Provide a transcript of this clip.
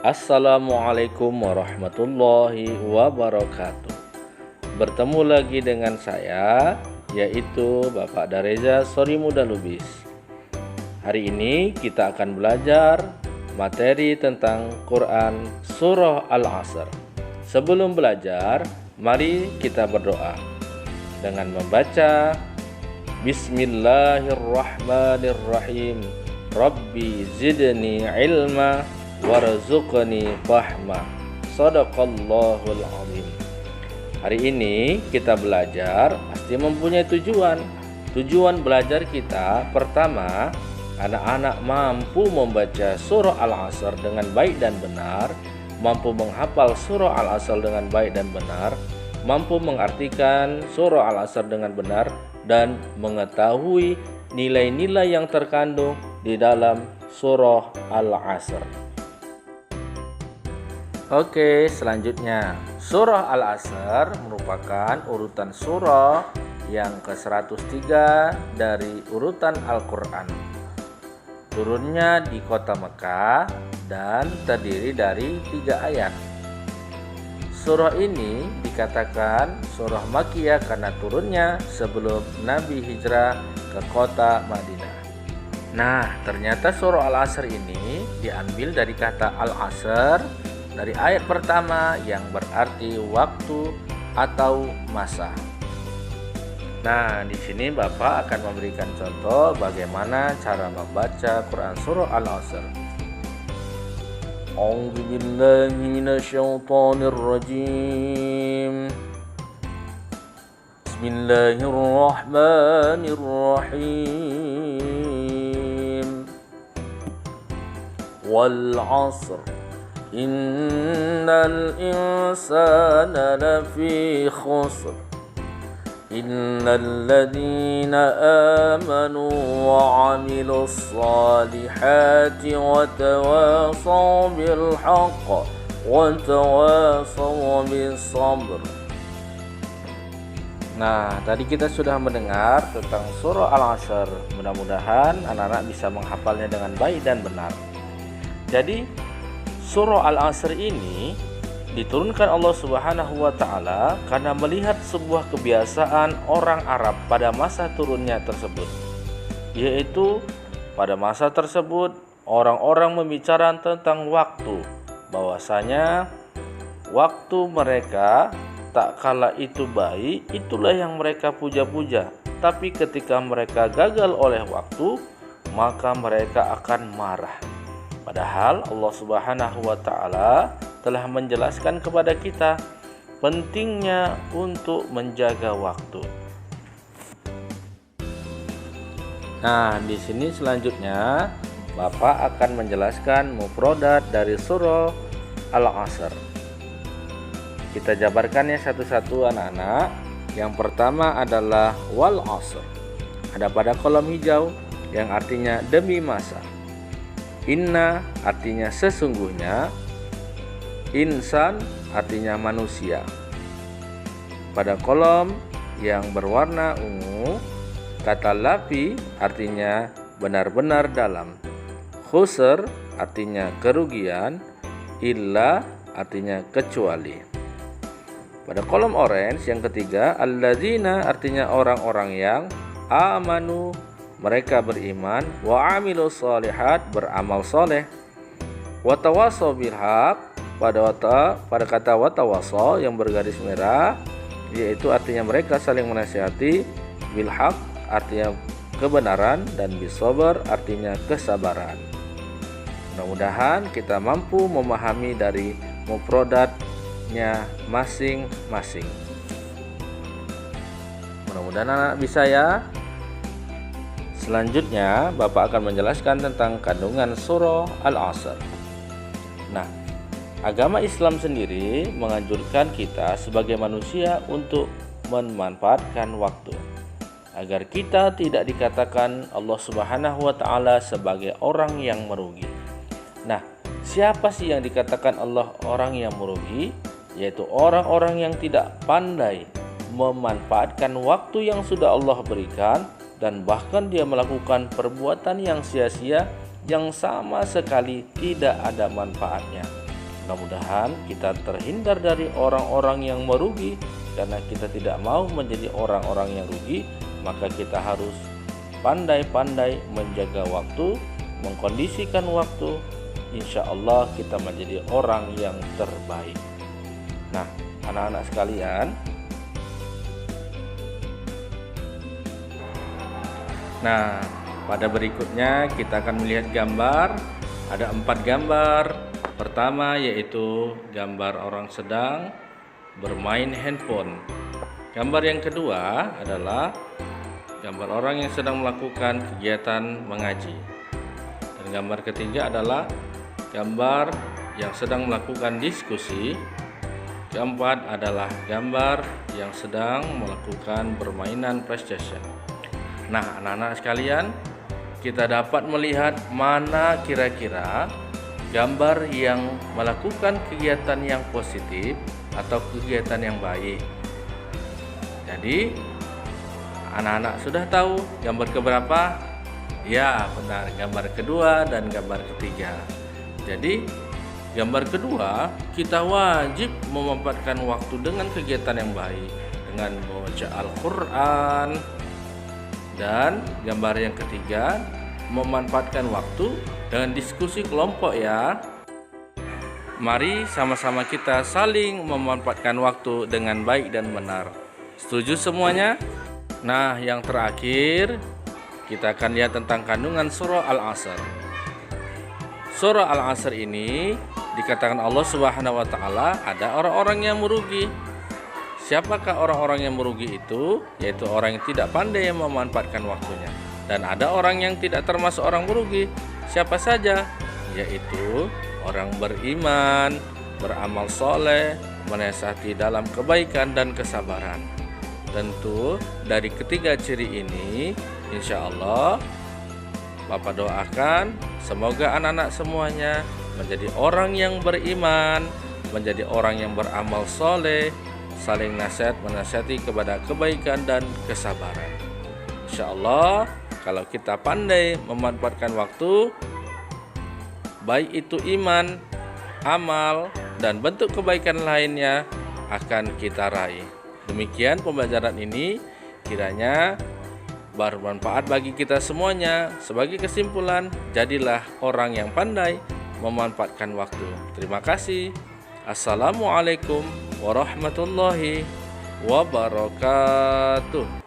Assalamualaikum warahmatullahi wabarakatuh. Bertemu lagi dengan saya, yaitu Bapak Dareza Sori Muda Lubis. Hari ini kita akan belajar materi tentang Quran Surah Al-Asr. Sebelum belajar, mari kita berdoa dengan membaca Bismillahirrahmanirrahim. Rabbi zidni ilma warzuqni fahma. Shadaqallahul azim. Hari ini kita belajar pasti mempunyai tujuan. Tujuan belajar kita pertama, anak-anak mampu membaca surah Al-Asr dengan baik dan benar, mampu menghafal surah Al-Asr dengan baik dan benar, mampu mengartikan surah Al-Asr dengan benar, dan mengetahui nilai-nilai yang terkandung di dalam surah Al-Asr. Oke, selanjutnya surah Al-Asr merupakan urutan surah yang ke-103 dari urutan Al-Quran. Turunnya di kota Mekah dan terdiri dari 3 ayat. Surah ini dikatakan surah Makkiyah karena turunnya sebelum Nabi hijrah ke kota Madinah. Nah, ternyata surah Al-Asr ini diambil dari kata Al-Asr dari ayat pertama yang berarti waktu atau masa. Nah, di sini Bapak akan memberikan contoh bagaimana cara membaca Quran surah Al-Asr. A'udzu billahi minasyaitonir rajim. Bismillahirrahmanirrahim. Wal 'asr. Innal insana lafi khusr illal ladzina amanu wa 'amilus solihati wa tawasaw bil haqq wa tawasaw bis sabr. Nah, tadi kita sudah mendengar tentang surah Al-Asr. Mudah-mudahan anak-anak bisa menghafalnya dengan baik dan benar. Jadi surah Al-Asr ini diturunkan Allah Subhanahu wa taala karena melihat sebuah kebiasaan orang Arab pada masa turunnya tersebut, yaitu pada masa tersebut orang-orang membicarakan tentang waktu, bahwasanya waktu mereka tak kala itu baik, itulah yang mereka puja-puja. Tapi ketika mereka gagal oleh waktu, maka mereka akan marah. Padahal Allah Subhanahu wa taala telah menjelaskan kepada kita pentingnya untuk menjaga waktu. Nah, di sini selanjutnya Bapak akan menjelaskan mufradat dari surah Al-Asr. Kita jabarkannya satu-satu anak-anak. Yang pertama adalah wal asr. Ada pada kolom hijau yang artinya demi masa. Inna artinya sesungguhnya, insan artinya manusia. Pada kolom yang berwarna ungu, kata lafi artinya benar-benar dalam. Khusr artinya kerugian, illa artinya kecuali. Pada kolom orange yang ketiga, alladzina artinya orang-orang yang amanu mereka beriman, wa amilus solihat beramal soleh, wa tawasaw bil haq pada kata wa tawasaw yang bergaris merah, yaitu artinya mereka saling menasihati, bil haq artinya kebenaran, dan bis sabar artinya kesabaran. Mudah-mudahan kita mampu memahami dari mufradatnya masing-masing. Mudah-mudahan anak bisa ya. Selanjutnya, Bapak akan menjelaskan tentang kandungan surah Al-Asr. Nah, agama Islam sendiri menganjurkan kita sebagai manusia untuk memanfaatkan waktu, agar kita tidak dikatakan Allah Subhanahu wa taala sebagai orang yang merugi. Nah, siapa sih yang dikatakan Allah orang yang merugi? Yaitu orang-orang yang tidak pandai memanfaatkan waktu yang sudah Allah berikan, dan bahkan dia melakukan perbuatan yang sia-sia yang sama sekali tidak ada manfaatnya. Mudah-mudahan kita terhindar dari orang-orang yang merugi. Karena kita tidak mau menjadi orang-orang yang rugi, maka kita harus pandai-pandai menjaga waktu, mengkondisikan waktu. Insya Allah kita menjadi orang yang terbaik. Nah, anak-anak sekalian, nah pada berikutnya kita akan melihat gambar. Ada 4 gambar. Pertama yaitu gambar orang sedang bermain handphone. Gambar yang kedua adalah gambar orang yang sedang melakukan kegiatan mengaji. Dan gambar ketiga adalah gambar yang sedang melakukan diskusi. Keempat adalah gambar yang sedang melakukan permainan PlayStation. Nah, anak-anak sekalian, kita dapat melihat mana kira-kira gambar yang melakukan kegiatan yang positif atau kegiatan yang baik. Jadi anak-anak sudah tahu gambar keberapa? Ya, benar, gambar kedua dan gambar ketiga. Jadi gambar kedua, kita wajib memanfaatkan waktu dengan kegiatan yang baik, dengan membaca Al-Quran. Dan gambar yang ketiga, memanfaatkan waktu dengan diskusi kelompok ya. Mari sama-sama kita saling memanfaatkan waktu dengan baik dan benar. Setuju semuanya? Nah, yang terakhir kita akan lihat tentang kandungan surah Al-Asr. Surah Al-Asr ini dikatakan Allah Subhanahu wa taala ada orang-orang yang merugi. Siapakah orang-orang yang merugi itu? Yaitu orang yang tidak pandai memanfaatkan waktunya. Dan ada orang yang tidak termasuk orang merugi. Siapa saja? Yaitu orang beriman, beramal soleh, menasihati dalam kebaikan dan kesabaran. Tentu dari ketiga ciri ini, insya Allah Bapak doakan semoga anak-anak semuanya menjadi orang yang beriman, menjadi orang yang beramal soleh, saling nasihat menasihati kepada kebaikan dan kesabaran. Insya Allah kalau kita pandai memanfaatkan waktu, baik itu iman, amal, dan bentuk kebaikan lainnya akan kita raih. Demikian pembelajaran ini kiranya bermanfaat bagi kita semuanya. Sebagai kesimpulan, jadilah orang yang pandai memanfaatkan waktu. Terima kasih. Assalamualaikum warahmatullahi wabarakatuh.